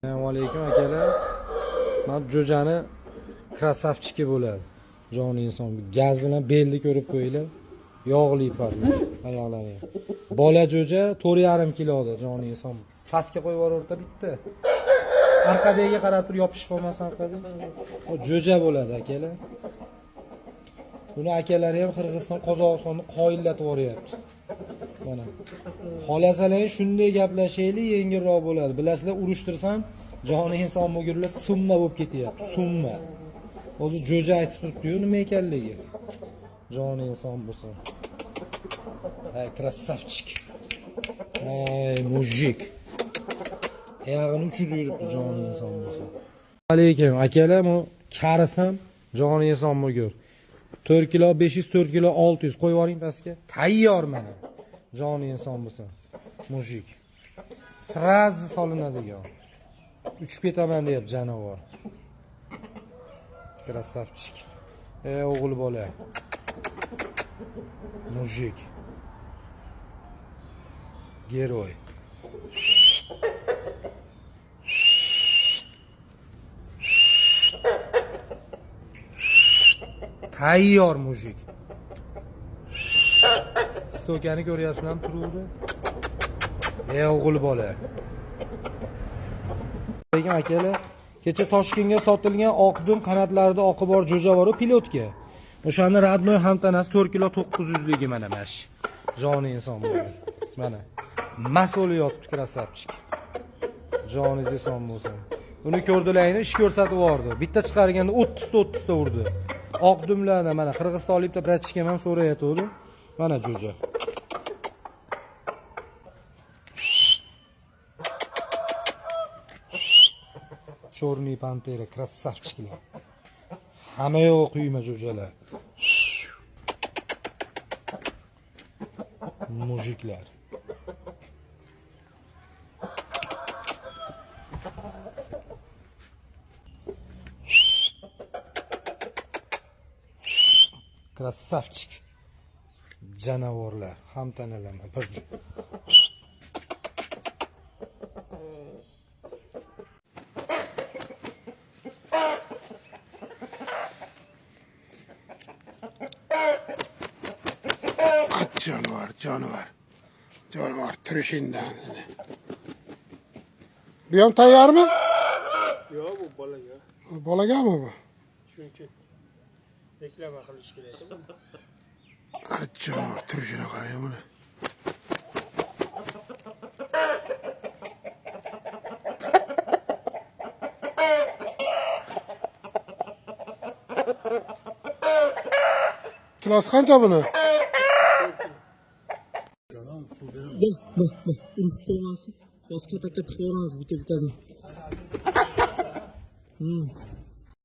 Assalomu alaykum akalar. Men jo'jani krasavchiki bo'ladi. Joni inson gaz bilan belni ko'rib qo'yinglar. Yog'li parlar oyoqlari. Bola jo'ja 4,5 kiloda joni inson. Pastga qo'yib yuborurda bitta. Orqadagiga qarab turib yopishib qolmasin orqada. O jo'ja bo'ladi akalar. Buni akalari ham Qirg'iziston, Qozog'istonni qoyillatib yuboryapti. Mana. Xohlasalar shunday gaplashaylik, yengilroq bo'ladi. Bilasizlar, urushtirsam joni inson bo'lgurlar summa bo'lib ketyapti. Summa. O'zi jo'ja aytib turibdi-yu, nima ekanligi. Joni inson bo'lsin. Hay, krasavchik. Hay, mujik. Oyog'ini uchida yuribdi joni inson bo'lsin. Alaykum akalar, bu karisam joni inson bo'lgur. 4 kilo 500, 4 kilo 600 qo'yib yuboring pastga. Tayyor mana. Joni inson bo'lsin. Mujik. Srazi solinadigan. Uchib ketaman deyapti janavor. Krasavchik. O'g'il bola. Mujik. Geroy. Tayyor mujik. Stokani ko'ryapsizlarmi turuvdi? O'g'il bola. Lekin akalar, kecha Toshkentga sotilgan oqdum qanotlarida oqi bor jo'ja bor-ku pilotka. O'shani radnoy hamtanasi 4 kilo 900 ligi mana mash. Joni inson bo'ladi. Mana. Mas'uli yotibdi krasavchik. Joningiz inson bo'lsin. Uni ko'rdilaringni ish ko'rsatib yubordi. Bitta chiqarganda 30 ta urdi. Oqdumlarni mana Qirg'izistonlikda bratishkam ham so'rayotdi. Mana jo'ja. Chorniy pantera, krasavchiklar. Hamma yo'q quyma jo'jalar. Mujiklar. Krasavchik. Janavorlar, ham tanalama bir. Canavar turuşundan. Bu ham tayyormi? Yo'q, bu bolaga. Bolagami bu? Chunki reklama qilish kerak. Canavar turuşuna qarang buni. Kilosi qancha buni? Bak, urushib qolmasin. Boshqa takka tixoran bitadi.